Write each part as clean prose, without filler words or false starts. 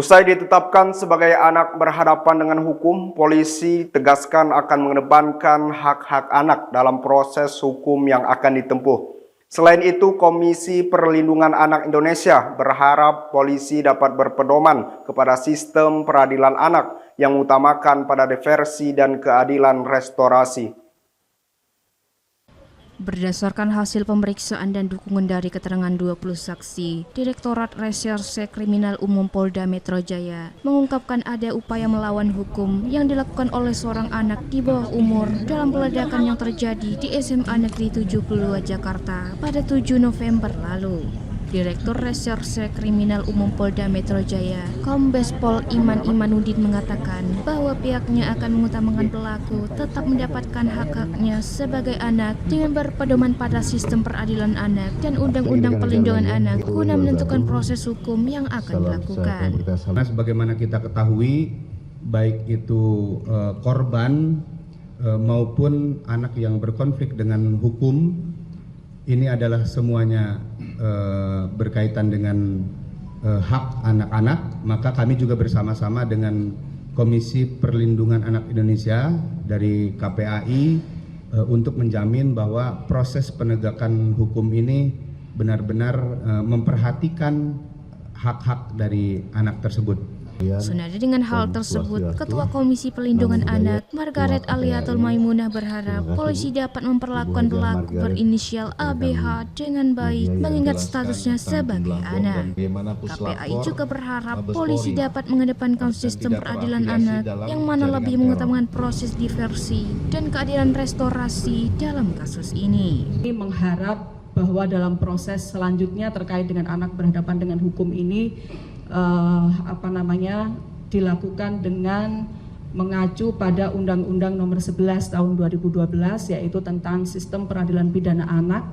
Usai ditetapkan sebagai anak berhadapan dengan hukum, polisi tegaskan akan mengedepankan hak-hak anak dalam proses hukum yang akan ditempuh. Selain itu, Komisi Perlindungan Anak Indonesia berharap polisi dapat berpedoman kepada sistem peradilan anak yang mengutamakan pada diversi dan keadilan restorasi. Berdasarkan hasil pemeriksaan dan dukungan dari keterangan 20 saksi, Direktorat Reserse Kriminal Umum Polda Metro Jaya mengungkapkan ada upaya melawan hukum yang dilakukan oleh seorang anak di bawah umur dalam peledakan yang terjadi di SMA Negeri 72 Jakarta pada 7 November lalu. Direktur Reserse Kriminal Umum Polda Metro Jaya, Kombes Pol Iman Imanuddin mengatakan bahwa pihaknya akan mengutamakan pelaku tetap mendapatkan hak-haknya sebagai anak dengan berpedoman pada sistem peradilan anak dan Undang-Undang Perlindungan Anak guna menentukan proses hukum yang akan dilakukan. Nah, sebagaimana kita ketahui, baik itu korban maupun anak yang berkonflik dengan hukum, ini adalah semuanya berkaitan dengan hak anak-anak. Maka kami juga bersama-sama dengan Komisi Perlindungan Anak Indonesia dari KPAI untuk menjamin bahwa proses penegakan hukum ini benar-benar memperhatikan hak-hak dari anak tersebut. Senada dengan hal tersebut, Ketua Komisi Perlindungan Anak, Margaret Aliatul Maimunah berharap polisi dapat memperlakukan pelaku berinisial ABH dengan baik mengingat statusnya sebagai anak. KPAI juga berharap polisi dapat mengedepankan sistem peradilan anak yang mana lebih mengutamakan proses diversi dan keadilan restorasi dalam kasus ini. Mengharap bahwa dalam proses selanjutnya terkait dengan anak berhadapan dengan hukum ini dilakukan dengan mengacu pada Undang-Undang Nomor 11 Tahun 2012, yaitu tentang sistem peradilan pidana anak,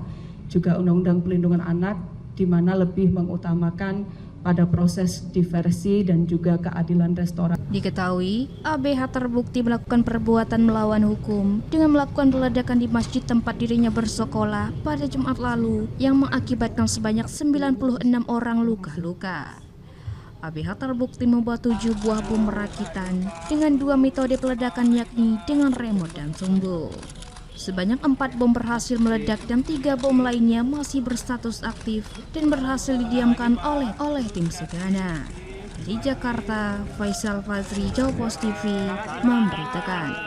juga Undang-Undang Perlindungan Anak, di mana lebih mengutamakan pada proses diversi dan juga keadilan restorasi. Diketahui, ABH terbukti melakukan perbuatan melawan hukum dengan melakukan peledakan di masjid tempat dirinya bersekolah pada Jumat lalu yang mengakibatkan sebanyak 96 orang luka-luka. ABH terbukti membawa 7 buah bom rakitan dengan 2 metode peledakan yakni dengan remote dan sumbu. Sebanyak 4 bom berhasil meledak dan 3 bom lainnya masih berstatus aktif dan berhasil didiamkan oleh tim Segana. Dari Jakarta, Faisal Fazri, Jawa Post TV memberitakan.